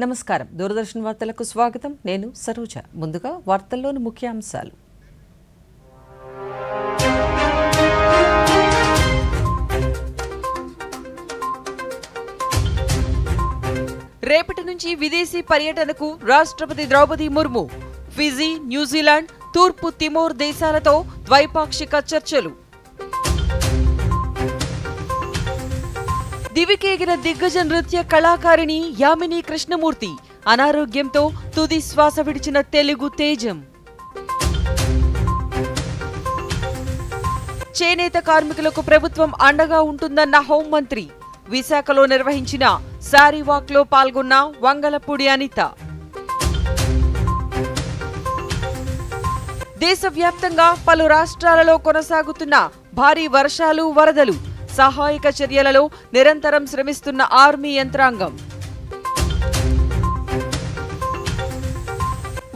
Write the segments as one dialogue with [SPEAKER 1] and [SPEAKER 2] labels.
[SPEAKER 1] నమస్కారం దూరదర్శన్ వార్తలకు స్వాగతం నేను సరోజ ముందుగా వార్తల్లోని ముఖ్యాంశాలు రేపటి నుంచి విదేశీ పర్యటనకు రాష్ట్రపతి ద్రౌపది ముర్ము ఫిజీ న్యూజిలాండ్ తూర్పు తిమోర్ దేశాలతో ద్వైపాక్షిక చర్చలు దివికేగిన దిగ్గజ నృత్య కళాకారిణి యామిని కృష్ణమూర్తి అనారోగ్యంతో తుది శ్వాస విడిచిన తెలుగు తేజం చేనేత కార్మికులకు ప్రభుత్వం అండగా ఉంటుందన్న హోంమంత్రి విశాఖలో నిర్వహించిన సారీ వాక్ లో పాల్గొన్న వంగలపూడి అనిత దేశవ్యాప్తంగా పలు రాష్ట్రాలలో కొనసాగుతున్న భారీ వర్షాలు వరదలు సహాయక చర్యలలో నిరంతరం శ్రమిస్తున్న ఆర్మీ యంత్రాంగం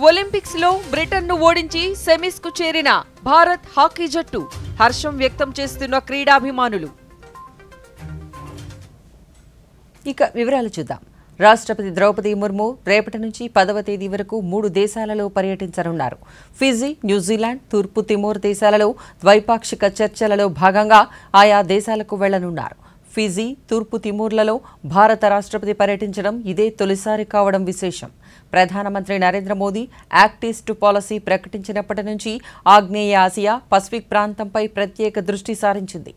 [SPEAKER 1] ఒలింపిక్స్ లో బ్రిటన్ను ఓడించి సెమీస్ కు చేరిన భారత్ హాకీ జట్టు హర్షం వ్యక్తం చేస్తున్న క్రీడాభిమానులు ఇక వివరాలు చూద్దాం రాష్ట్రపతి ద్రౌపది ముర్ము రేపటి నుంచి 10వ తేదీ వరకు 3 దేశాలలో పర్యటించనున్నారు ఫిజీ న్యూజిలాండ్ తూర్పు తిమోర్ దేశాలలో ద్వైపాక్షిక చర్చలలో భాగంగా ఆయా దేశాలకు వెళ్లనున్నారు ఫిజీ తూర్పు తిమోర్లలో భారత రాష్ట్రపతి పర్యటించడం ఇదే తొలిసారి కావడం విశేషం ప్రధానమంత్రి Narendra Modi act east policy ప్రకటించినప్పటి నుంచి ఆగ్నేయ ఆసియా పసిఫిక్ ప్రాంతంపై ప్రత్యేక దృష్టి సారించింది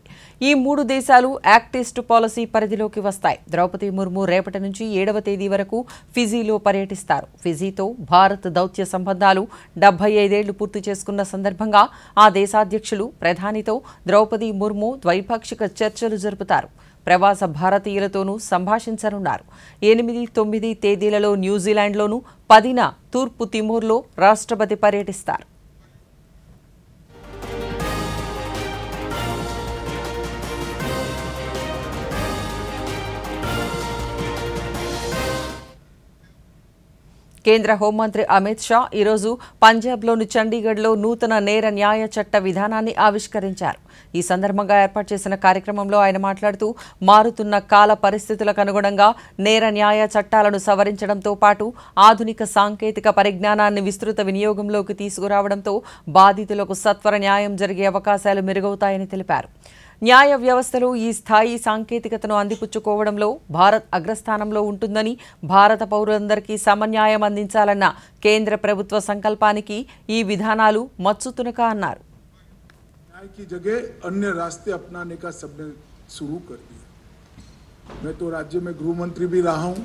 [SPEAKER 1] ఈ 3 దేశాలు యాక్ట్ ఈస్ట్ పాలసీ పరిధిలోకి వస్తాయి ద్రౌపది ముర్ము రేపటి నుంచి 7వ తేదీ వరకు ఫిజీలో పర్యటిస్తారు ఫిజీతో భారత్ దౌత్య సంబంధాలు 75 ఏళ్లు పూర్తి చేసుకున్న సందర్భంగా ఆ దేశాధ్యక్షులు ప్రధానితో ద్రౌపది ముర్ము ద్వైపాక్షిక చర్చలు జరుపుతారు ప్రవాస భారతీయులతోనూ సంభాషించనున్నారు 8-9 తేదీలలో న్యూజిలాండ్లోనూ 10న తూర్పు తిమోర్లో రాష్ట్రపతి పర్యటిస్తారు కేంద్ర హోంమంత్రి అమిత్ షా ఈరోజు పంజాబ్లోని చండీగఢ్లో నూతన నేర న్యాయ చట్ట విధానాన్ని ఆవిష్కరించారు ఈ సందర్భంగా ఏర్పాటు చేసిన కార్యక్రమంలో ఆయన మాట్లాడుతూ మారుతున్న కాల పరిస్థితులకు అనుగుణంగా నేర న్యాయ చట్టాలను సవరించడంతో పాటు ఆధునిక సాంకేతిక పరిజ్ఞానాన్ని విస్తృత వినియోగంలోకి తీసుకురావడంతో బాధితులకు సత్వర న్యాయం జరిగే అవకాశాలు మెరుగవుతాయని తెలిపారు న్యాయ వ్యవస్థలో ఈ స్థాయి సాంకేతికతను అందిపుచ్చుకోవడంలో భారత్ అగ్రస్థానంలో ఉంటుందని భారత పౌరులందరికీ సమన్యాయం అందించాలన్న కేంద్ర ప్రభుత్వ సంకల్పానికి ఈ విధానాలు మచ్చుతునక అన్నారు
[SPEAKER 2] न्याय की जगह अन्य रास्ते अपनाने का सबने शुरू कर दिया मैं तो राज्य में गृह मंत्री भी रहा हूं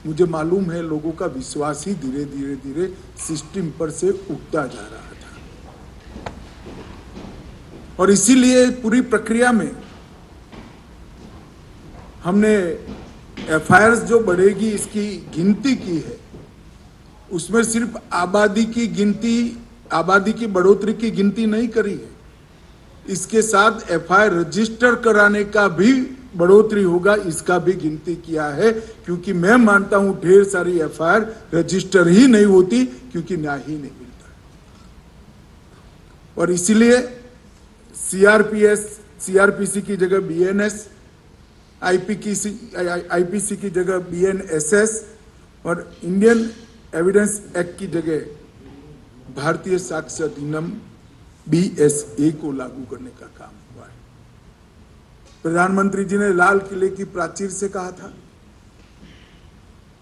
[SPEAKER 2] मुझे मालूम है लोगों का विश्वास ही धीरे धीरे सिस्टम पर से उठता जा रहा था और इसीलिए पूरी प्रक्रिया में हमने एफआईआर जो बढ़ेगी इसकी गिनती की है उसमें सिर्फ आबादी की बढ़ोतरी की गिनती नहीं करी है इसके साथ एफआईआर रजिस्टर कराने का भी बढ़ोतरी होगा इसका भी गिनती किया है क्योंकि मैं मानता हूं ढेर सारी एफआईआर रजिस्टर ही नहीं होती क्योंकि न्याय ही नहीं मिलता और इसीलिए सीआरपीसी की जगह बीएनएस आईपीसी की जगह बीएनएसएस और इंडियन एविडेंस एक्ट की जगह भारतीय साक्ष्य अधिनियम बीएसए को लागू करने का काम हुआ है प्रधानमंत्री जी ने लाल किले की प्राचीर से कहा था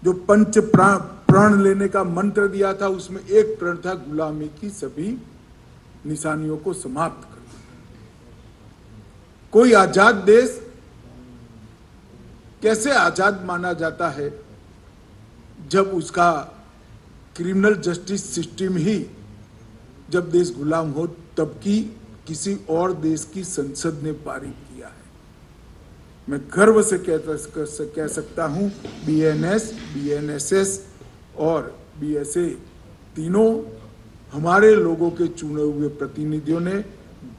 [SPEAKER 2] जो पंच प्रण लेने का मंत्र दिया था उसमें एक प्रण था गुलामी की सभी निशानियों को समाप्त कर कोई आजाद देश कैसे आजाद माना जाता है जब उसका क्रिमिनल जस्टिस सिस्टम ही जब देश गुलाम हो तब की किसी और देश की संसद ने पारित किया है मैं गर्व से कह सकता हूं बीएनएस बीएनएसएस और बीएसए तीनों हमारे लोगों के चुने हुए प्रतिनिधियों ने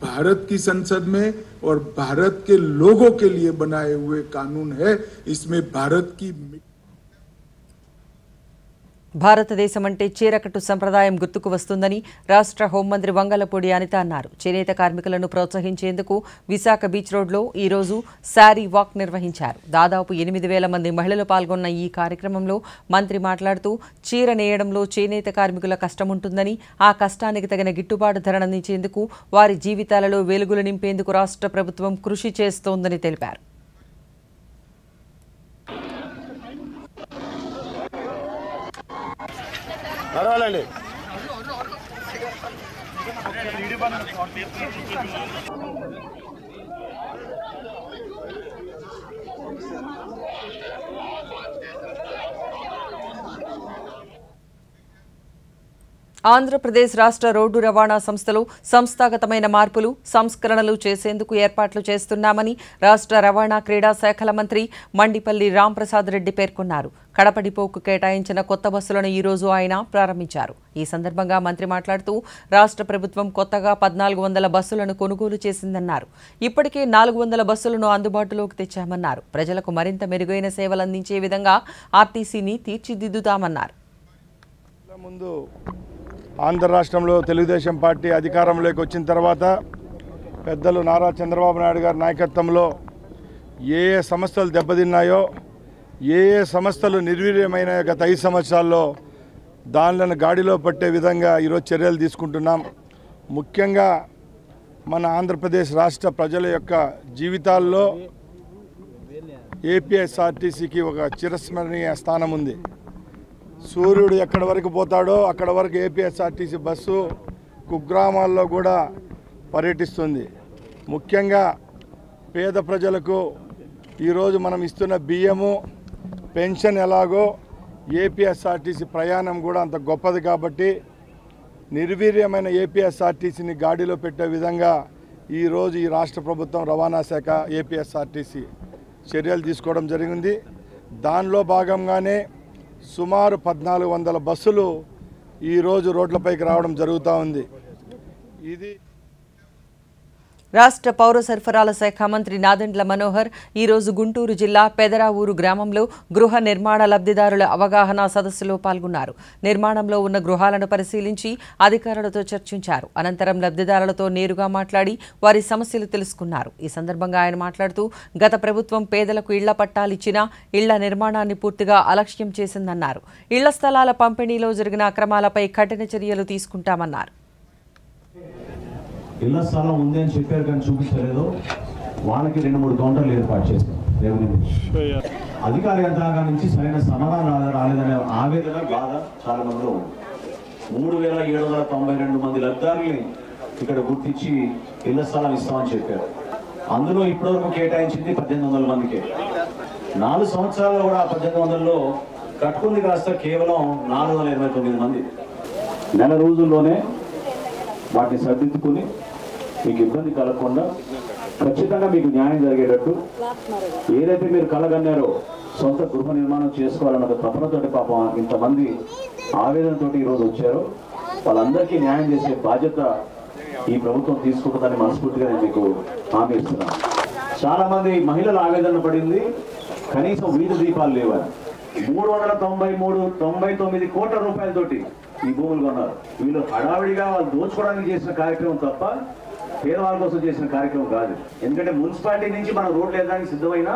[SPEAKER 2] भारत की संसद में और भारत के लोगों के लिए बनाए हुए कानून है इसमें भारत की
[SPEAKER 1] భారతదేశం అంటే చీరకట్టు సంప్రదాయం గుర్తుకు వస్తుందని రాష్ట్ర హోంమంత్రి వంగలపూడి అనిత అన్నారు. చేనేత కార్మికులను ప్రోత్సహించేందుకు విశాఖ బీచ్ రోడ్లో ఈ రోజు శారీ వాక్ నిర్వహించారు. దాదాపు 8,000 మంది మహిళలు పాల్గొన్న ఈ కార్యక్రమంలో మంత్రి మాట్లాడుతూ చీర నేయడంలో చేనేత కార్మికుల కష్టం ఉంటుందని, ఆ కష్టానికి తగిన గిట్టుబాటు ధర అందించేందుకు వారి జీవితాలలో వెలుగులు నింపేందుకు రాష్ట్ర ప్రభుత్వం కృషి చేస్తోందని తెలిపారు. ఆంధ్రప్రదేశ్ రాష్ట్ర రోడ్డు రవాణా సంస్థలో సంస్థాగతమైన మార్పులు, సంస్కరణలు చేసేందుకు ఏర్పాట్లు చేస్తున్నామని రాష్ట్ర రవాణా క్రీడా శాఖల మంత్రి మండిపల్లి రాంప్రసాద్ రెడ్డి పేర్కొన్నారు. కడప డిపోకు కేటాయించిన కొత్త బస్సులను ఈ రోజు ఆయన ప్రారంభించారు. ఈ సందర్భంగా మంత్రి మాట్లాడుతూ రాష్ట్ర ప్రభుత్వం కొత్తగా 1,400 బస్సులను కొనుగోలు చేసిందన్నారు. ఇప్పటికే 400 బస్సులను అందుబాటులోకి తెచ్చామన్నారు. ప్రజలకు మరింత మెరుగైన సేవలు అందించే విధంగా ఆర్టీసీని తీర్చిదిద్దుతామన్నారు.
[SPEAKER 3] ఆంధ్ర రాష్ట్రంలో తెలుగుదేశం పార్టీ అధికారంలోకి వచ్చిన తర్వాత పెద్దలు నారా చంద్రబాబు నాయుడు గారి నాయకత్వంలో ఏ సంస్థలు దెబ్బతిన్నాయో, ఏ సంస్థలు నిర్వీర్యమైన గత 5 సంవత్సరాల్లో దానిలను గాడిలో పట్టే విధంగా ఈరోజు చర్యలు తీసుకుంటున్నాం. ముఖ్యంగా మన ఆంధ్రప్రదేశ్ రాష్ట్ర ప్రజల యొక్క జీవితాల్లో ఏపీఎస్ఆర్టీసీకి ఒక చిరస్మరణీయ స్థానం ఉంది. సూర్యుడు ఎక్కడి వరకు పోతాడో అక్కడ వరకు ఏపీఎస్ఆర్టీసీ బస్సు కుగ్రామాల్లో కూడా పర్యటిస్తుంది. ముఖ్యంగా పేద ప్రజలకు ఈరోజు మనం ఇస్తున్న బియ్యము, పెన్షన్ ఎలాగో ఏపీఎస్ఆర్టీసీ ప్రయాణం కూడా అంత గొప్పది కాబట్టి నిర్వీర్యమైన ఏపీఎస్ఆర్టీసీని గాడిలో పెట్టే విధంగా ఈరోజు ఈ రాష్ట్ర ప్రభుత్వం రవాణా శాఖ ఏపీఎస్ఆర్టీసీ చర్యలు తీసుకోవడం జరిగింది. దానిలో భాగంగానే సుమారు 1,400 బస్సులు ఈరోజు రోడ్లపైకి రావడం జరుగుతూ ఉంది. ఇది
[SPEAKER 1] రాష్ట్ర పౌర సరఫరాల శాఖ మంత్రి నాదెండ్ల మనోహర్ ఈరోజు గుంటూరు జిల్లా పెదరావూరు గ్రామంలో గృహ నిర్మాణ లబ్ధిదారుల అవగాహన సదస్సులో పాల్గొన్నారు. నిర్మాణంలో ఉన్న గృహాలను పరిశీలించి అధికారులతో చర్చించారు. అనంతరం లబ్ధిదారులతో నేరుగా మాట్లాడి వారి సమస్యలు తెలుసుకున్నారు. ఈ సందర్భంగా ఆయన మాట్లాడుతూ గత ప్రభుత్వం పేదలకు ఇళ్ల పట్టాలిచ్చినా ఇళ్ల నిర్మాణాన్ని పూర్తిగా అలక్ష్యం చేసిందన్నారు. ఇళ్ల స్థలాల పంపిణీలో జరిగిన అక్రమాలపై కఠిన చర్యలు తీసుకుంటామన్నారు.
[SPEAKER 4] ఇళ్ల స్థలం ఉంది అని చెప్పారు కానీ చూపించలేదు. వాళ్ళకి 2-3 కౌంటర్లు ఏర్పాటు చేస్తాం. అధికార యంత్రాంగం నుంచి సరైన సమాధానం రాలేదనే ఆవేదన, బాధ చాలా మందిలో ఉంది. 3,792 మంది లబ్ధిదారుల్ని ఇక్కడ గుర్తించి ఇళ్ల స్థలం ఇస్తామని చెప్పారు. అందులో ఇప్పటివరకు కేటాయించింది 1,800 మందికే. 4 సంవత్సరాల్లో కూడా 1,800లో కట్టుకుంది కాస్త కేవలం 429 మంది. నెల రోజుల్లోనే వాటిని సర్దిద్దుకుని మీకు ఇబ్బంది కలగకుండా ఖచ్చితంగా మీకు న్యాయం జరిగేటట్టు ఏదైతే మీరు కలగన్నారో సొంత గృహ నిర్మాణం చేసుకోవాలన్న తపనతోటి పాపం ఇంతమంది ఆవేదనతోటి ఈరోజు వచ్చారో వాళ్ళందరికీ న్యాయం చేసే బాధ్యత ఈ ప్రభుత్వం తీసుకుంటుందని మనస్ఫూర్తిగా నేను మీకు హామీ ఇస్తున్నాను. చాలా మంది మహిళల ఆవేదన పడింది, కనీసం వీధి దీపాలు లేవని. 399 కోట్ల రూపాయలతోటి ఈ భూములు కొన్నారు. వీళ్ళు హడావిడిగా వాళ్ళు దోచుకోవడానికి చేసిన కార్యక్రమం తప్ప పేదవాళ్ళ కోసం చేసిన కార్యక్రమం కాదు. ఎందుకంటే మున్సిపాలిటీ నుంచి మనం రోడ్లు వేయడానికి సిద్ధమైన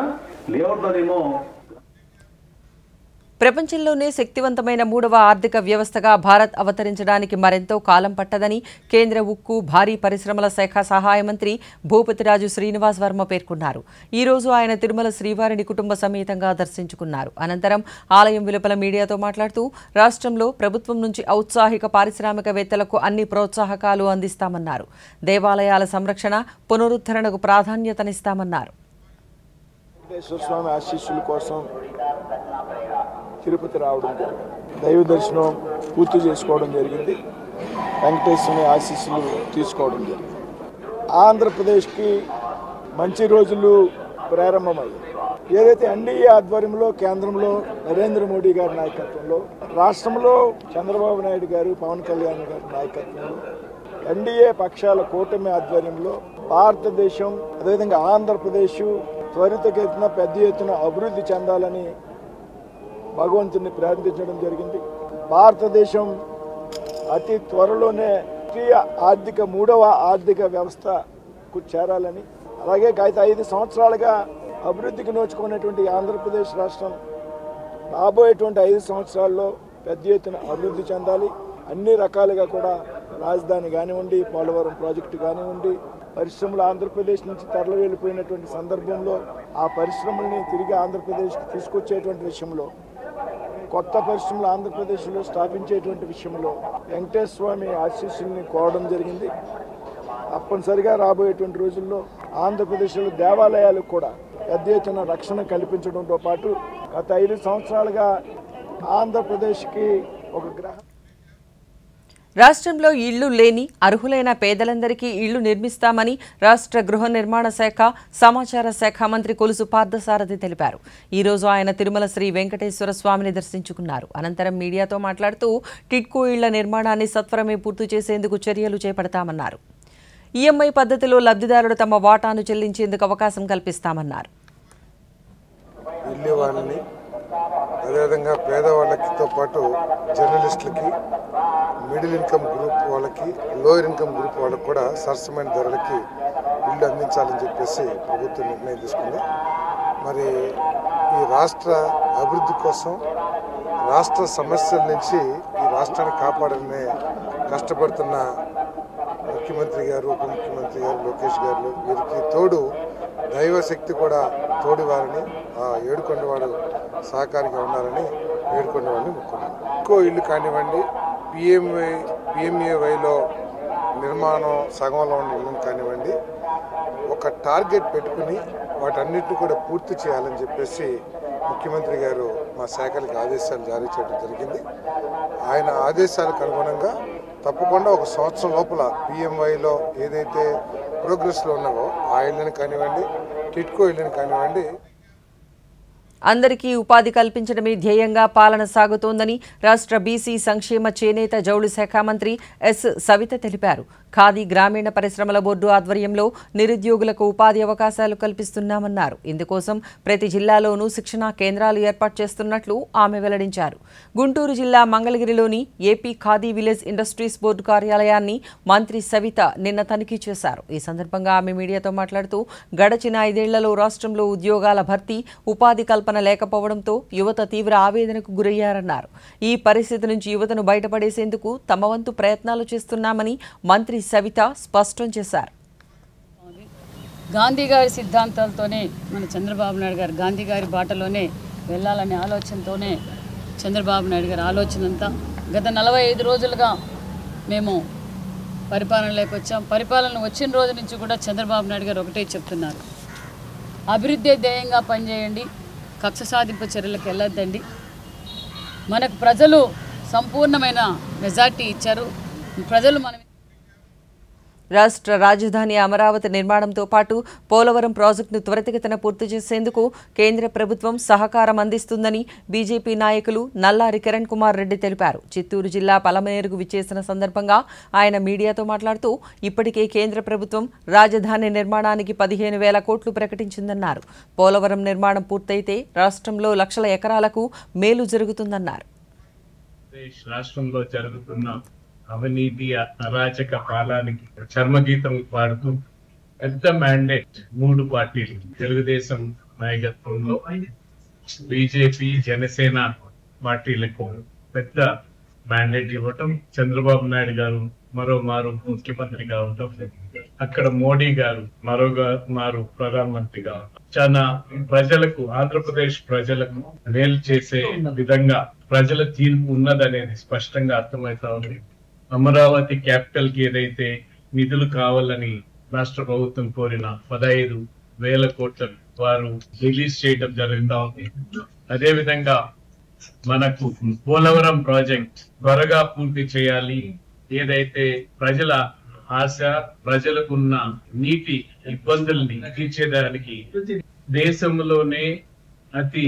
[SPEAKER 4] లేఅవుట్లోనేమో
[SPEAKER 1] ప్రపంచంలోనే శక్తివంతమైన 3వ ఆర్థిక వ్యవస్థగా భారత్ అవతరించడానికి మరెంతో కాలం పట్టదని కేంద్ర ఉక్కు, భారీ పరిశ్రమల శాఖ సహాయ మంత్రి భూపతిరాజు శ్రీనివాస్ వర్మ పేర్కొన్నారు. ఈ రోజు ఆయన తిరుమల శ్రీవారిని కుటుంబ సమేతంగా దర్శించుకున్నారు. అనంతరం ఆలయం వెలుపల మీడియాతో మాట్లాడుతూ రాష్ట్రంలో ప్రభుత్వం నుంచి ఔత్సాహిక పారిశ్రామికవేత్తలకు అన్ని ప్రోత్సాహకాలు అందిస్తామన్నారు. దేవాలయాల సంరక్షణ, పునరుద్ధరణకు ప్రాధాన్యతనిస్తామన్నారు.
[SPEAKER 2] తిరుపతి రావడం జరిగింది. దైవ దర్శనం పూర్తి చేసుకోవడం జరిగింది. వెంకటేశ్వరుని ఆశీస్సులు తీసుకోవడం జరిగింది. ఆంధ్రప్రదేశ్కి మంచి రోజులు ప్రారంభమయ్యాయి. ఏదైతే ఎన్డీఏ ఆధ్వర్యంలో కేంద్రంలో నరేంద్ర మోడీ గారి నాయకత్వంలో, రాష్ట్రంలో చంద్రబాబు నాయుడు గారు, పవన్ కళ్యాణ్ గారి నాయకత్వంలో, ఎన్డీఏ పక్షాల కూటమి ఆధ్వర్యంలో భారతదేశం అదేవిధంగా ఆంధ్రప్రదేశ్ త్వరితగతిన పెద్ద ఎత్తున అభివృద్ధి చెందాలని భగవంతుని ప్రార్థించడం జరిగింది.
[SPEAKER 3] భారతదేశం అతి త్వరలోనే రాష్ట్రీయ మూడవ ఆర్థిక వ్యవస్థకు చేరాలని, అలాగే గత 5 సంవత్సరాలుగా అభివృద్ధికి నోచుకున్నటువంటి ఆంధ్రప్రదేశ్ రాష్ట్రం రాబోయేటువంటి 5 సంవత్సరాల్లో పెద్ద ఎత్తున అభివృద్ధి చెందాలి. అన్ని రకాలుగా కూడా రాజధాని కానివ్వండి, పోలవరం ప్రాజెక్టు కానివ్వండి, పరిశ్రమలు ఆంధ్రప్రదేశ్ నుంచి తరలి వెళ్ళిపోయినటువంటి సందర్భంలో ఆ పరిశ్రమల్ని తిరిగి ఆంధ్రప్రదేశ్కి తీసుకొచ్చేటువంటి విషయంలో, కొత్త పరిశ్రమలు ఆంధ్రప్రదేశ్లో స్థాపించేటువంటి విషయంలో వెంకటేశ్వర స్వామి ఆశీస్సుల్ని కోరడం జరిగింది. తప్పనిసరిగా రాబోయేటువంటి రోజుల్లో ఆంధ్రప్రదేశ్లో దేవాలయాలకు కూడా పెద్ద ఎత్తున రక్షణ కల్పించడంతో పాటు గత 5 సంవత్సరాలుగా ఆంధ్రప్రదేశ్కి ఒక
[SPEAKER 1] రాష్ట్రంలో ఇళ్లు లేని అర్హులైన పేదలందరికీ ఇళ్లు నిర్మిస్తామని రాష్ట్ర గృహ నిర్మాణ శాఖ, సమాచార శాఖ మంత్రి కొలుసు పార్థసారథి తెలిపారు. ఈ రోజు ఆయన తిరుమల శ్రీ వెంకటేశ్వర స్వామిని దర్శించుకున్నారు. అనంతరం మీడియాతో మాట్లాడుతూ టిడ్కో ఇళ్ల నిర్మాణాన్ని సత్వరమే పూర్తి చేసేందుకు చర్యలు చేపడతామన్నారు. ఈఎంఐ పద్ధతిలో లబ్ధిదారులు తమ వాటాను చెల్లించేందుకు అవకాశం కల్పిస్తామన్నారు.
[SPEAKER 5] ఇల్లు వాళ్ళని, అదేవిధంగా పేదవాళ్ళకితో పాటు జర్నలిస్టులకి, మిడిల్ ఇన్కమ్ గ్రూప్ వాళ్ళకి, లోయర్ ఇన్కమ్ గ్రూప్ వాళ్ళకి కూడా సరసమైన ధరలకి ఇల్లు అందించాలని చెప్పేసి ప్రభుత్వం నిర్ణయం తీసుకుంది. మరి ఈ రాష్ట్ర అభివృద్ధి కోసం, రాష్ట్ర సమస్యల నుంచి ఈ రాష్ట్రాన్ని కాపాడాలనే కష్టపడుతున్న ముఖ్యమంత్రి గారు, ఉప ముఖ్యమంత్రి గారు, లోకేష్ గారు, వీరికి తోడు దైవశక్తి కూడా తోడివారని, ఆ ఏడుకొండవాడు సహకారిగా ఉండాలని ఏడుకొండవాడిని మొక్కున్నాను. ఇంకో ఇల్లు కానివ్వండి, పిఎంఏవైలో నిర్మాణం సగంలో ఉన్న ఇల్లు కానివ్వండి, ఒక టార్గెట్ పెట్టుకుని వాటన్నిటిని కూడా పూర్తి చేయాలని చెప్పేసి ముఖ్యమంత్రి గారు మా శాఖలకు ఆదేశాలు జారీ చేయడం జరిగింది. ఆయన ఆదేశాలకు అనుగుణంగా తప్పకుండా 1 సంవత్సరం లోపల పిఎంవైలో ఏదైతే ప్రోగ్రెస్లో ఉన్నావో ఆ ఇళ్ళని కానివ్వండి, టిడ్కో ఇళ్ళని కానివ్వండి,
[SPEAKER 1] అందరికీ ఉపాధి కల్పించడమే ధ్యేయంగా పాలన సాగుతోందని రాష్ట్ర బీసీ సంక్షేమ చేనేత జౌళి శాఖ మంత్రి ఎస్ సవిత తెలిపారు. ఖాదీ గ్రామీణ పరిశ్రమల బోర్డు ఆధ్వర్యంలో నిరుద్యోగులకు ఉపాధి అవకాశాలు కల్పిస్తున్నామన్నారు. ఇందుకోసం ప్రతి జిల్లాలోనూ శిక్షణా కేంద్రాలు ఏర్పాటు చేస్తున్నట్లు ఆమె వెల్లడించారు. గుంటూరు జిల్లా మంగళగిరిలోని AP khadi village industries board కార్యాలయాన్ని మంత్రి సవిత నిన్న తనిఖీ చేశారు. ఈ సందర్భంగా ఆమె మీడియాతో మాట్లాడుతూ గడచిన 5 ఏళ్లలో రాష్ట్రంలో ఉద్యోగాల భర్తీ, ఉపాధి కల్పన లేకపోవడంతో యువత తీవ్ర ఆవేదనకు గురయ్యారన్నారు. ఈ పరిస్థితి నుంచి యువతను బయటపడేసేందుకు తమ వంతు ప్రయత్నాలు చేస్తున్నామని మంత్రి సవిత స్పష్టం చేశారు.
[SPEAKER 6] గాంధీ గారి సిద్ధాంతాలతోనే మన చంద్రబాబు నాయుడు గారు గాంధీ గారి బాటలోనే వెళ్ళాలనే ఆలోచనతోనే చంద్రబాబు నాయుడు గారి ఆలోచన అంతా గత 45 రోజులుగా మేము పరిపాలనలోకి వచ్చాం. పరిపాలన వచ్చిన రోజు నుంచి కూడా చంద్రబాబు నాయుడు గారు ఒకటే చెప్తున్నారు, అభివృద్ధి ధ్యేయంగా పనిచేయండి, కక్ష సాధింపు చర్యలకు వెళ్ళొద్దండి. మనకు ప్రజలు సంపూర్ణమైన మెజార్టీ ఇచ్చారు. ప్రజలు మనం
[SPEAKER 1] రాష్ట్ర రాజధాని అమరావతి నిర్మాణంతో పాటు పోలవరం ప్రాజెక్టును త్వరితగతిన పూర్తి చేసేందుకు కేంద్ర ప్రభుత్వం సహకారం అందిస్తుందని బీజేపీ నాయకులు నల్లారి కిరణ్ కుమార్ రెడ్డి తెలిపారు. చిత్తూరు జిల్లా పలమనేరుకు విచ్చేసిన సందర్భంగా ఆయన మీడియాతో మాట్లాడుతూ ఇప్పటికే కేంద్ర ప్రభుత్వం రాజధాని నిర్మాణానికి 15,000 కోట్లు ప్రకటించిందన్నారు. పోలవరం నిర్మాణం పూర్తయితే రాష్ట్రంలో లక్షల ఎకరాలకు మేలు జరుగుతుందన్నారు.
[SPEAKER 7] రాష్ట్రంలో జరుగుతున్న అవినీతి అరాచక పాలనకి చర్మగీతం పాడుతూ పెద్ద మ్యాండేట్ 3 పార్టీలు, తెలుగుదేశం నాయకత్వంలో బీజేపీ, జనసేన పార్టీలకు పెద్ద మ్యాండేట్ ఇవ్వటం, చంద్రబాబు నాయుడు గారు మరోమారు ముఖ్యమంత్రిగా ఉండటం, అక్కడ మోడీ గారు మరోమారు ప్రధానమంత్రిగా చాలా ప్రజలకు, ఆంధ్రప్రదేశ్ ప్రజలకు మేలు చేసే విధంగా ప్రజల తీర్పు ఉన్నదనేది స్పష్టంగా అర్థమవుతా ఉంది. అమరావతి క్యాపిటల్ కి ఏదైతే నిధులు కావాలని రాష్ట్ర ప్రభుత్వం కోరిన 15,000 కోట్లను వారు రిలీజ్ చేయడం జరుగుతా ఉంది. అదేవిధంగా మనకు పోలవరం ప్రాజెక్ట్ త్వరగా పూర్తి చేయాలి. ఏదైతే ప్రజల ఆశ, ప్రజలకున్న నీటి ఇబ్బందుల్ని తీర్చేదానికి దేశంలోనే అతి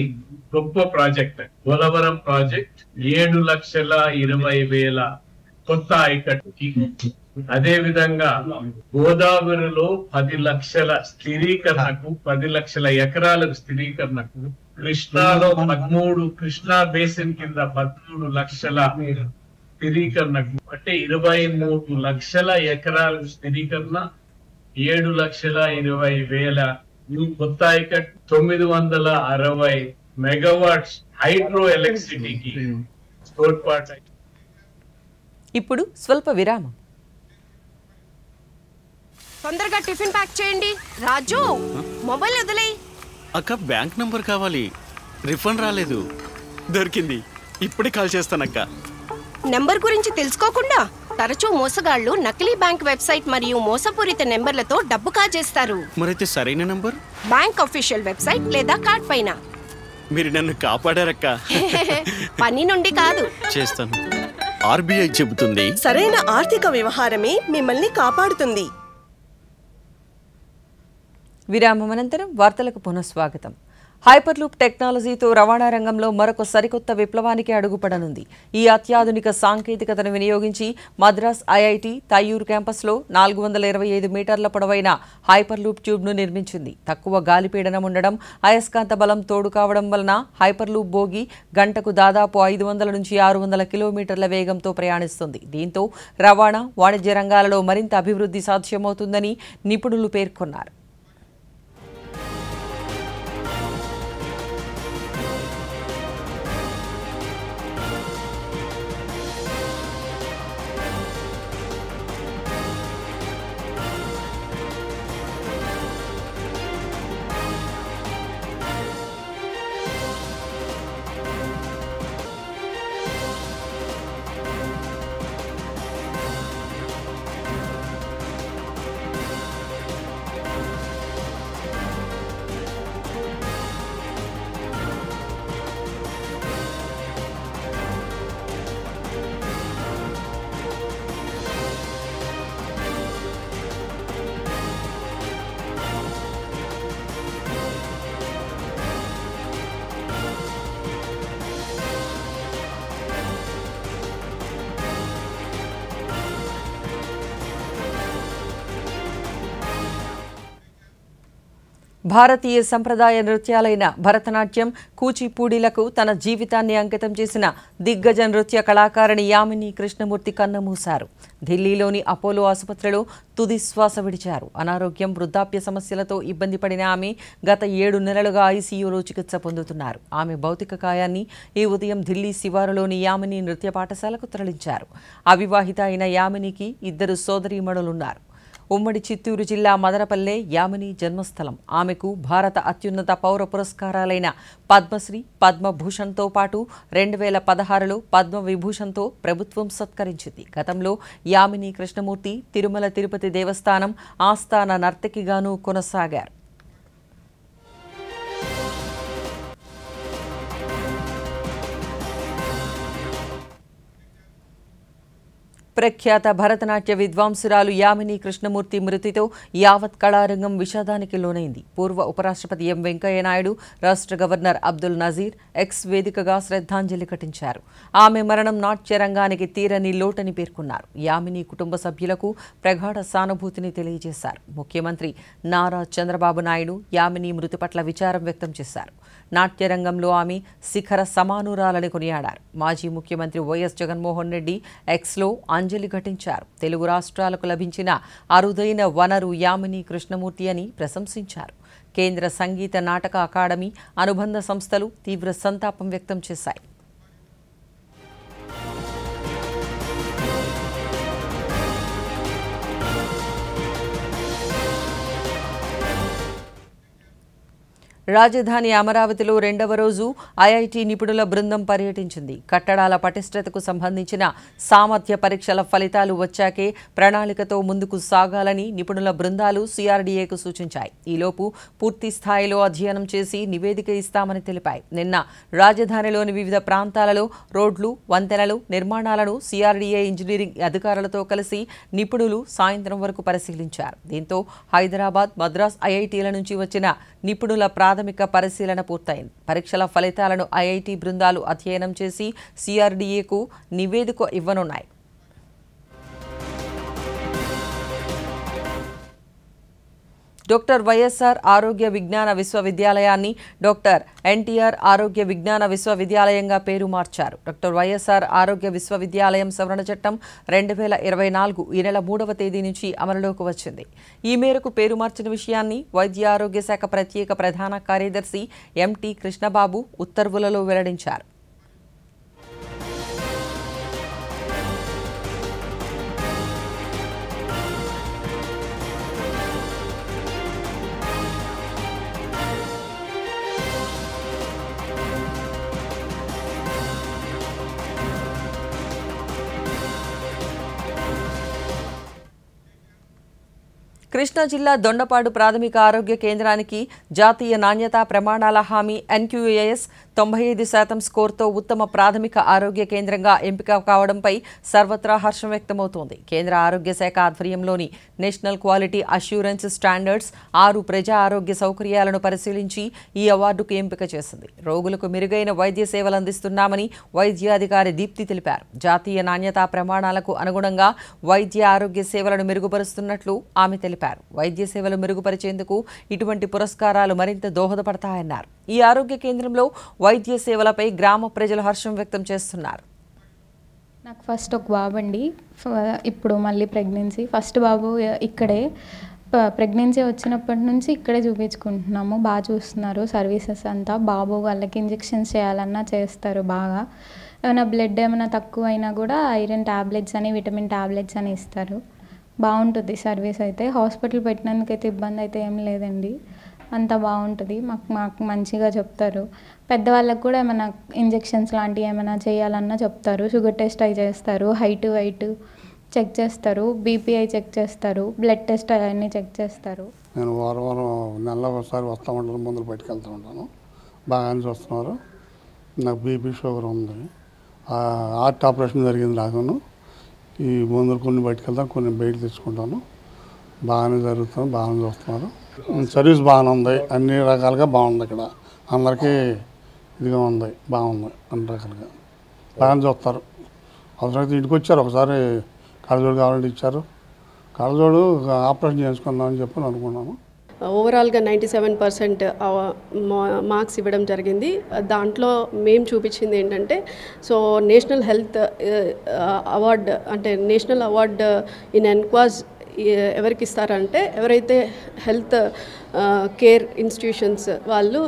[SPEAKER 7] గొప్ప ప్రాజెక్ట్ పోలవరం ప్రాజెక్ట్ 7,20,000 కొత్త ఆయకట్టు. అదే విధంగా గోదావరిలో 10 లక్షల స్థిరీకరణకు, 10 లక్షల ఎకరాలకు స్థిరీకరణకు కృష్ణాలో 13 కృష్ణా బేసిన్ కింద 13 లక్షల స్థిరీకరణ అంటే 23 లక్షల ఎకరాల స్థిరీకరణ 7,20,000 కొత్త ఆయకట్ 960 మెగావాట్స్ హైడ్రో ఎలక్ట్రిసిటీకి తోడ్పాటు.
[SPEAKER 1] ఇప్పుడు స్వల్ప విరామం.
[SPEAKER 8] తొందరగా టిఫిన్ ప్యాక్ చేయండి. రాజు మొబైల్ వదిలేయ్.
[SPEAKER 9] అక్క బ్యాంక్ నంబర్ కావాలి. రిఫండ్ రాలేదు. దొరికింది. ఇప్పుడే కాల్ చేస్తానక్క.
[SPEAKER 8] నెంబర్ గురించి తెలుసుకోకుండా తరచూ మోసగాళ్లు నకిలీ బ్యాంక్ వెబ్సైట్ మరియు మోసపూరిత నెంబర్లతో డబ్బు కాజేస్తారు.
[SPEAKER 9] మరైతే సరైన నంబర్
[SPEAKER 8] బ్యాంక్ అఫీషియల్ వెబ్సైట్ లేదా కార్డ్ పైన.
[SPEAKER 9] మీరు నన్ను కాపాడారక్క.
[SPEAKER 8] పని నుండి కాదు.
[SPEAKER 9] చేస్తాను. ఆర్బీఐ చెబుతుంది
[SPEAKER 10] సరైన ఆర్థిక వ్యవహారమే మిమ్మల్ని కాపాడుతుంది.
[SPEAKER 1] విరామం అనంతరం వార్తలకు పునఃస్వాగతం. హైపర్లూప్ టెక్నాలజీతో రవాణా రంగంలో మరొక సరికొత్త విప్లవానికి అడుగుపడనుంది. ఈ అత్యాధునిక సాంకేతికతను వినియోగించి మద్రాస్ ఐఐటి తయ్యూరు క్యాంపస్లో 425 మీటర్ల పొడవైన హైపర్లూప్ ట్యూబ్ను నిర్మించింది. తక్కువ గాలిపీడనం ఉండడం, అయస్కాంత బలం తోడు కావడం వలన హైపర్లూప్ బోగి గంటకు దాదాపు 500 నుంచి 600 కిలోమీటర్ల వేగంతో ప్రయాణిస్తుంది. దీంతో రవాణా, వాణిజ్య రంగాలలో మరింత అభివృద్ధి సాధ్యమవుతుందని నిపుణులు పేర్కొన్నారు. భారతీయ సంప్రదాయ నృత్యాలైన భరతనాట్యం, కూచిపూడిలకు తన జీవితాన్ని అంకితం చేసిన దిగ్గజ నృత్య కళాకారిణి యామిని కృష్ణమూర్తి కన్నుమూశారు. ఢిల్లీలోని అపోలో ఆసుపత్రిలో తుది శ్వాస విడిచారు. అనారోగ్యం, వృద్ధాప్య సమస్యలతో ఇబ్బంది పడిన ఆమె గత 7 నెలలుగా ఐసీయూలో చికిత్స పొందుతున్నారు. ఆమె భౌతిక కాయాన్ని ఈ ఉదయం ఢిల్లీ శివారులోని యామిని నృత్య పాఠశాలకు తరలించారు. అవివాహిత అయిన యామినికి 2 సోదరీమణులున్నారు. ఉమ్మడి చిత్తూరు జిల్లా మదనపల్లె యామిని జన్మస్థలం. ఆమెకు భారత అత్యున్నత పౌర పురస్కారాలైన పద్మశ్రీ, పద్మభూషణ్తో పాటు 2016లో పద్మవిభూషణ్తో ప్రభుత్వం సత్కరించింది. గతంలో యామిని కృష్ణమూర్తి తిరుమల తిరుపతి దేవస్థానం ఆస్థాన నర్తకిగానూ కొనసాగారు. ప్రఖ్యాత భరతనాట్య విద్వాంసురాలు యామిని కృష్ణమూర్తి మృతితో యావత్ కళారంగం విషాదానికి లోనైంది. పూర్వ ఉపరాష్ట్రపతి ఎం వెంకయ్యనాయుడు, రాష్ట్ర గవర్నర్ అబ్దుల్ నజీర్ ఎక్స్ వేదికగా శ్రద్ధాంజలి ఘటించారు. ఆమె మరణం నాట్య రంగానికి తీరని లోటని పేర్కొన్నారు. యామిని కుటుంబ సభ్యులకు ప్రగాఢ సానుభూతిని తెలియజేశారు. ముఖ్యమంత్రి నారా చంద్రబాబు నాయుడు యామిని మృతి పట్ల విచారం వ్యక్తం చేశారు. నాట్యరంగంలో ఆమె శిఖర సమానురాలని కొనియాడారు. మాజీ ముఖ్యమంత్రి వైఎస్ జగన్మోహన్ రెడ్డి ఎక్స్లో అంజలి ఘటించారు. తెలుగు రాష్ట్రాలకు లభించిన అరుదైన వనరు యామిని కృష్ణమూర్తి అని ప్రశంసించారు. కేంద్ర సంగీత నాటక అకాడమీ, అనుబంధ సంస్థలు తీవ్ర సంతాపం వ్యక్తం చేశాయి. రాజధాని అమరావతిలో 2వ రోజు ఐఐటి నిపుణుల బృందం పర్యటించింది. కట్టడాల పటిష్టతకు సంబంధించిన సామర్థ్య పరీక్షల ఫలితాలు వచ్చాకే ప్రణాళికతో ముందుకు సాగాలని నిపుణుల బృందాలు సిఆర్డీఏకు సూచించాయి. ఈలోపు పూర్తి స్థాయిలో అధ్యయనం చేసి నివేదిక ఇస్తామని తెలిపాయి. నిన్న రాజధానిలోని వివిధ ప్రాంతాలలో రోడ్లు, వంతెనలు నిర్మాణాలను సిఆర్డీఏ ఇంజనీరింగ్ అధికారులతో కలిసి నిపుణులు సాయంత్రం వరకు పరిశీలించారు. దీంతో హైదరాబాద్, మద్రాస్ ఐఐటీల నుంచి వచ్చిన నిపుణుల ప్రాథమిక పరిశీలన పూర్తయింది. పరీక్షల ఫలితాలను ఐఐటి బృందాలు అధ్యయనం చేసి సిఆర్డీఏకు నివేదిక ఇవ్వనున్నాయి. డాక్టర్ వైఎస్ఆర్ ఆరోగ్య విజ్ఞాన విశ్వవిద్యాలయాన్ని డాక్టర్ ఎన్టీఆర్ ఆరోగ్య విజ్ఞాన విశ్వవిద్యాలయంగా పేరు మార్చారు. డాక్టర్ వైఎస్ఆర్ ఆరోగ్య విశ్వవిద్యాలయం సవరణ చట్టం 2024 ఈ నెల 3వ తేదీ నుంచి అమలులోకి వచ్చింది. ఈ మేరకు పేరు మార్చిన విషయాన్ని వైద్య ఆరోగ్య శాఖ ప్రత్యేక ప్రధాన కార్యదర్శి ఎంటీ కృష్ణబాబు ఉత్తర్వులలో వెల్లడించారు. కృష్ణా జిల్లా దొండపాడు ప్రాథమిక ఆరోగ్య కేంద్రానికి జాతీయ నాణ్యతా ప్రమాణాల హామీ NQAS 95% స్కోర్తో ఉత్తమ ప్రాథమిక ఆరోగ్య కేంద్రంగా ఎంపిక కావడంపై సర్వత్రా హర్షం వ్యక్తమవుతోంది. కేంద్ర ఆరోగ్య శాఖ ఆధ్వర్యంలోని నేషనల్ క్వాలిటీ అష్యూరెన్స్ స్టాండర్డ్స్ 6 ప్రజా ఆరోగ్య సౌకర్యాలను పరిశీలించి ఈ అవార్డుకు ఎంపిక చేసింది. రోగులకు మెరుగైన వైద్య సేవలు అందిస్తున్నామని వైద్యాధికారి దీప్తి తెలిపారు. జాతీయ నాణ్యతా ప్రమాణాలకు అనుగుణంగా వైద్య ఆరోగ్య సేవలను మెరుగుపరుస్తున్నట్లు ఆమె తెలిపారు. వైద్య సేవలు మెరుగుపరిచేందుకు ఇటువంటి పురస్కారాలు మరింత దోహదపడతాయన్నారు. ఈ ఆరోగ్య కేంద్రంలో వైద్య సేవలపై గ్రామ ప్రజలు హర్షం వ్యక్తం చేస్తున్నారు.
[SPEAKER 11] నాకు ఫస్ట్ ఒక బాబు అండి. ఇప్పుడు మళ్ళీ ప్రెగ్నెన్సీ. ఫస్ట్ బాబు ఇక్కడే. ప్రెగ్నెన్సీ వచ్చినప్పటి నుంచి ఇక్కడే చూపించుకుంటున్నాము. బాగా చూస్తున్నారు. సర్వీసెస్ అంతా బాబు వాళ్ళకి ఇంజెక్షన్స్ చేయాలన్నా చేస్తారు బాగా. ఏమైనా బ్లడ్ ఏమైనా తక్కువ అయినా కూడా ఐరన్ ట్యాబ్లెట్స్ అని విటమిన్ ట్యాబ్లెట్స్ అని ఇస్తారు. బాగుంటుంది సర్వీస్ అయితే. హాస్పిటల్ పెట్టినందుకైతే ఇబ్బంది అయితే ఏం లేదండి. అంతా బాగుంటుంది. మాకు మంచిగా చెప్తారు. పెద్దవాళ్ళకు కూడా ఏమైనా ఇంజెక్షన్స్ లాంటివి ఏమైనా చేయాలన్నా చెప్తారు. షుగర్ టెస్ట్ అవి చేస్తారు. హైట్ వెయిట్ చెక్ చేస్తారు. బీపీఐ చెక్ చేస్తారు. బ్లడ్ టెస్ట్ అవన్నీ చెక్ చేస్తారు.
[SPEAKER 12] నేను వారం నెలలో ఒకసారి వస్తూ ఉంటాను. మందులు పట్టుకెళ్తూ ఉంటాను. బాగానే చూస్తున్నారు. నాకు బీపీ షుగర్ ఉంది. హార్ట్ ఆపరేషన్ జరిగింది నాకును. ఈ మందులు కొన్ని బయటకెళ్తాను, కొన్ని బయట తెచ్చుకుంటాను. బాగానే జరుగుతాను. బాగానే చూస్తున్నారు. సర్వీస్ బాగానే ఉంది. అన్ని రకాలుగా బాగుంది. ఇక్కడ అందరికీ ఇదిగా ఉంది. బాగుంది అన్ని రకాలుగా. బాగానే చూస్తారు. అవసరమైతే ఇంటికి వచ్చారు. ఒకసారి కళ్ళజోడు కావాలంటే ఇచ్చారు. కళ్ళజోడు ఆపరేషన్ చేసుకుందామని చెప్పి అనుకున్నాను.
[SPEAKER 13] ఓవరాల్గా 97% మార్క్స్ ఇవ్వడం జరిగింది. దాంట్లో మేము చూపించింది ఏంటంటే నేషనల్ హెల్త్ అవార్డ్ అంటే నేషనల్ అవార్డ్ ఇన్ ఎన్క్వాజ్ ఎవరికి ఇస్తారంటే ఎవరైతే హెల్త్ కేర్ ఇన్స్టిట్యూషన్స్ వాళ్ళు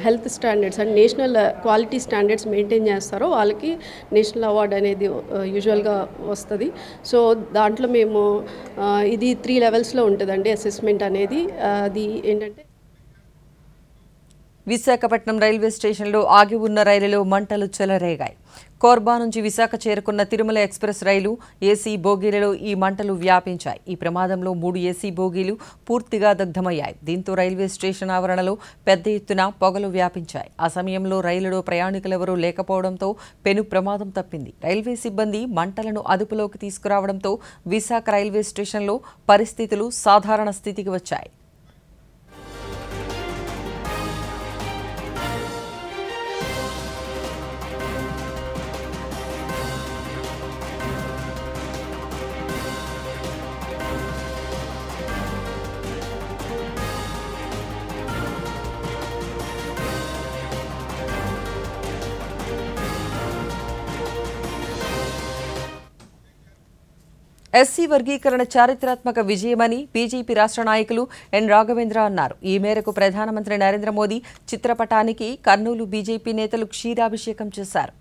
[SPEAKER 13] health standards and national quality standards maintain చేస్తారో వాళ్ళకి నేషనల్ అవార్డ్ అనేది యూజువల్గా వస్తుంది. దాంట్లో మేము ఇది 3 లెవెల్స్లో ఉంటుందండి అసెస్మెంట్ అనేది. అది ఏంటంటే
[SPEAKER 1] విశాఖపట్నం రైల్వే స్టేషన్లో ఆగి ఉన్న రైలులో మంటలు చెలరేగాయి. కోర్బా నుంచి విశాఖ చేరుకున్న తిరుమల ఎక్స్ప్రెస్ రైలు ఏసీ బోగీలలో ఈ మంటలు వ్యాపించాయి. ఈ ప్రమాదంలో 3 ఏసీ బోగీలు పూర్తిగా దగ్ధమయ్యాయి. దీంతో రైల్వే స్టేషన్ ఆవరణలో పెద్ద ఎత్తున పొగలు వ్యాపించాయి. ఆ సమయంలో రైలులో ప్రయాణికులెవరూ లేకపోవడంతో పెను ప్రమాదం తప్పింది. రైల్వే సిబ్బంది మంటలను అదుపులోకి తీసుకురావడంతో విశాఖ రైల్వే స్టేషన్లో పరిస్థితులు సాధారణ స్థితికి వచ్చాయి. ఎస్సీ వర్గీకరణ చారిత్రాత్మక విజయమని బీజేపీ రాష్ట్ర నాయకులు ఎన్ రాఘవేంద్ర అన్నారు. ఈ మేరకు ప్రధానమంత్రి నరేంద్ర మోదీ చిత్రపటానికి కర్నూలు బీజేపీ నేతలు క్షీరాభిషేకం చేశారు.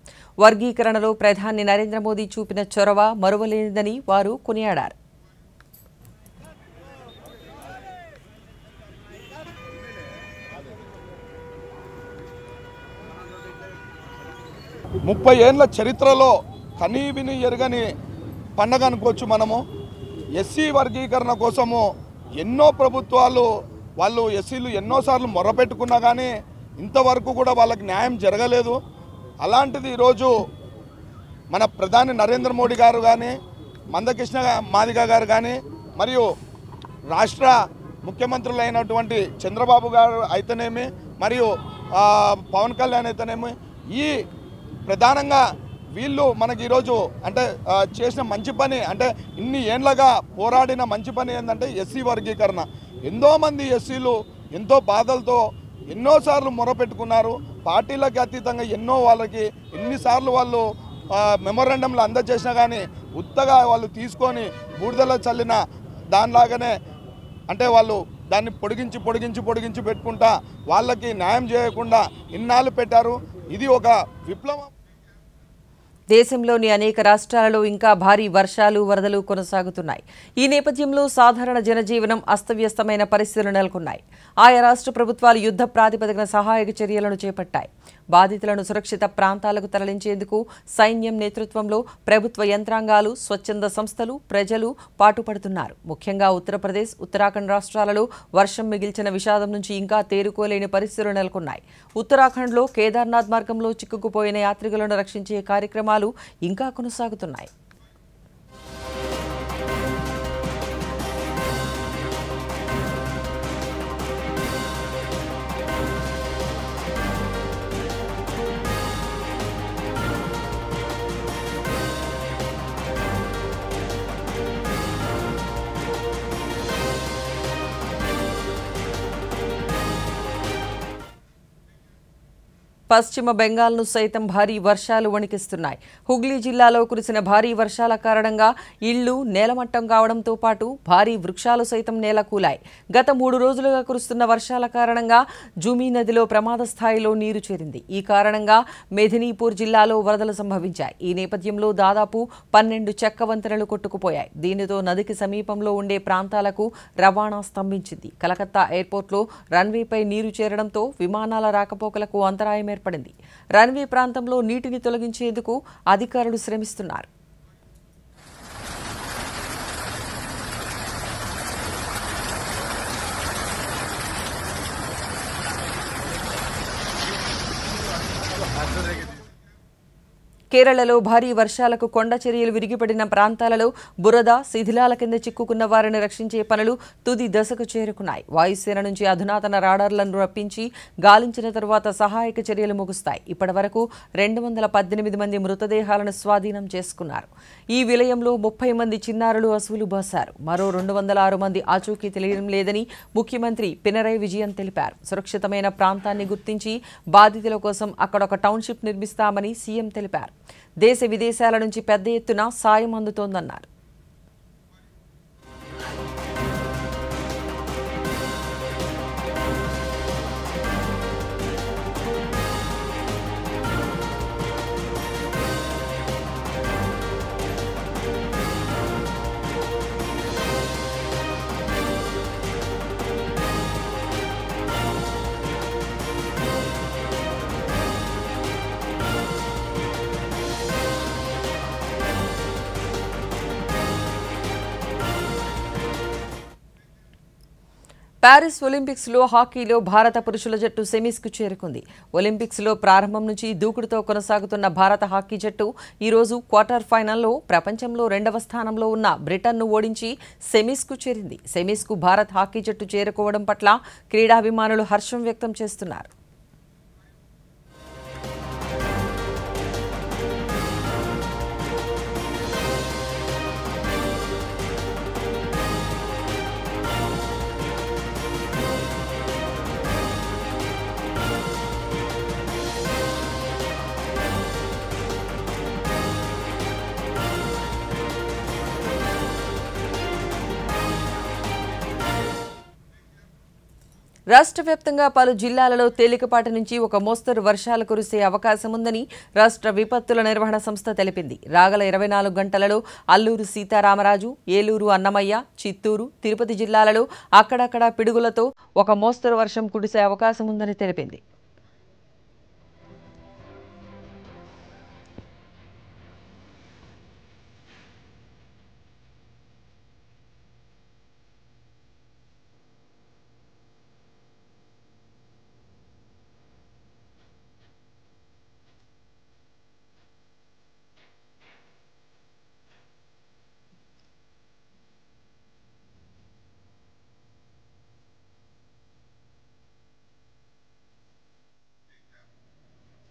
[SPEAKER 1] వర్గీకరణలో ప్రధాని నరేంద్ర మోదీ చూపిన చొరవ మరువలేనిదని వారు కొనియాడారు.
[SPEAKER 3] ముప్పై ఏళ్ల చరిత్రలో కనీవిని ఎరగని పండగ అనుకోవచ్చు. మనము ఎస్సీ వర్గీకరణ కోసము ఎన్నో ప్రభుత్వాలు వాళ్ళు ఎస్సీలు ఎన్నోసార్లు మొర్రపెట్టుకున్నా కానీ ఇంతవరకు కూడా వాళ్ళకి న్యాయం జరగలేదు. అలాంటిది ఈరోజు మన ప్రధాని నరేంద్ర మోడీ గారు కానీ మందకృష్ణ మాదిగ గారు కానీ మరియు రాష్ట్ర ముఖ్యమంత్రులు అయినటువంటి చంద్రబాబు గారు అయితేనేమి మరియు పవన్ కళ్యాణ్ అయితేనేమి ఈ ప్రధానంగా వీళ్ళు మనకి ఈరోజు అంటే చేసిన మంచి పని అంటే ఇన్ని ఏండ్లుగా పోరాడిన మంచి పని ఏంటంటే ఎస్సీ వర్గీకరణ. ఎంతోమంది ఎస్సీలు ఎంతో బాధలతో ఎన్నోసార్లు మొరపెట్టుకున్నారు. పార్టీలకు అతీతంగా ఎన్నిసార్లు వాళ్ళు మెమోరాండంలు అందజేసినా కానీ ఉత్తగా వాళ్ళు తీసుకొని బూడిదలో చల్లిన దానిలాగానే అంటే వాళ్ళు దాన్ని పొడిగించి పెట్టుకుంటా వాళ్ళకి న్యాయం చేయకుండా ఇన్నాళ్ళు పెట్టారు. ఇది ఒక విప్లవం.
[SPEAKER 1] దేశంలోని అనేక రాష్ట్రాలలో ఇంకా భారీ వర్షాలు వరదలు కొనసాగుతున్నాయి. ఈ నేపథ్యంలో సాధారణ జనజీవనం అస్తవ్యస్తమైన పరిస్థితులు నెలకొన్నాయి. ఆయా రాష్ట్ర ప్రభుత్వాలు యుద్ధ ప్రాతిపదికన సహాయక చర్యలను చేపట్టాయి. బాధితులను సురక్షిత ప్రాంతాలకు తరలించేందుకు సైన్యం నేతృత్వంలో ప్రభుత్వ యంత్రాంగాలు, స్వచ్ఛంద సంస్థలు, ప్రజలు పాటుపడుతున్నారు. ముఖ్యంగా ఉత్తరప్రదేశ్, ఉత్తరాఖండ్ రాష్ట్రాలలో వర్షం మిగిల్చిన విషాదం నుంచి ఇంకా తేరుకోలేని పరిస్థితులు నెలకొన్నాయి. ఉత్తరాఖండ్లో కేదార్నాథ్ మార్గంలో చిక్కుకుపోయిన యాత్రికులను రక్షించే కార్యక్రమాలు ఇంకా కొనసాగుతున్నాయి. పశ్చిమ బెంగాల్ను సైతం భారీ వర్షాలు వణికిస్తున్నాయి. హుగ్లీ జిల్లాలో కురిసిన భారీ వర్షాల కారణంగా ఇళ్లు నేలమట్టం కావడంతో పాటు భారీ వృక్షాలు సైతం నేలకూలాయి. గత 3 రోజులుగా కురుస్తున్న వర్షాల కారణంగా జూమీ నదిలో ప్రమాద స్థాయిలో నీరు చేరింది. ఈ కారణంగా మెదినీపూర్ జిల్లాలో వరదలు సంభవించాయి. ఈ నేపథ్యంలో దాదాపు 12 చెక్క వంతెనలు కొట్టుకుపోయాయి. దీనితో నదికి సమీపంలో ఉండే ప్రాంతాలకు రవాణా స్తంభించింది. కలకత్తా ఎయిర్పోర్ట్లో రన్వేపై నీరు చేరడంతో విమానాల రాకపోకలకు అంతరాయం ఏర్పడింది. రన్వే ప్రాంతంలో నీటిని తొలగించేందుకు అధికారులు శ్రమిస్తున్నారు. కేరళలో భారీ వర్షాలకు కొండ చర్యలు విరిగిపడిన ప్రాంతాలలో బురద, శిథిలాల కింద చిక్కుకున్న వారిని రక్షించే పనులు తుది దశకు చేరుకున్నాయి. వాయుసేన నుంచి అధునాతన రాడార్లను రప్పించి గాలించిన తరువాత సహాయక చర్యలు ముగుస్తాయి. ఇప్పటివరకు 218 మంది మృతదేహాలను స్వాధీనం చేసుకున్నారు. ఈ విలయంలో 30 మంది చిన్నారులు అసువులు బాశారు. మరో 206 మంది ఆచూకీ తెలియడం లేదని ముఖ్యమంత్రి పినరై విజయన్ తెలిపారు. సురక్షితమైన ప్రాంతాన్ని గుర్తించి బాధితుల కోసం అక్కడొక టౌన్షిప్ నిర్మిస్తామని సీఎం తెలిపారు. దేశ విదేశాల నుంచి పెద్ద ఎత్తున సాయం అందుతోందన్నారు. ప్యారిస్ ఒలింపిక్స్లో హాకీలో భారత పురుషుల జట్టు సెమీస్కు చేరుకుంది. ఒలింపిక్స్లో ప్రారంభం నుంచి దూకుడుతో కొనసాగుతున్న భారత హాకీ జట్టు ఈరోజు క్వార్టర్ ఫైనల్లో ప్రపంచంలో 2వ స్థానంలో ఉన్న బ్రిటన్ను ఓడించి సెమీస్కు చేరింది. సెమీస్కు భారత్ హాకీ జట్టు చేరుకోవడం పట్ల క్రీడాభిమానులు హర్షం వ్యక్తం చేస్తున్నారు. రాష్ట్ర వ్యాప్తంగా పలు జిల్లాలలో తేలికపాటి నుంచి ఒక మోస్తరు వర్షాలు కురిసే అవకాశం ఉందని రాష్ట్ర విపత్తుల నిర్వహణ సంస్థ తెలిపింది. రాగల 24 గంటలలో అల్లూరు సీతారామరాజు, ఏలూరు అన్నమయ్య, చిత్తూరు, తిరుపతి జిల్లాలలో అక్కడక్కడ పిడుగులతో ఒక మోస్తరు వర్షం కురిసే అవకాశం ఉందని తెలిపింది.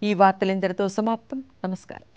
[SPEAKER 1] ఈ వార్తలు ఇంతటితో సమాప్తం. నమస్కారం.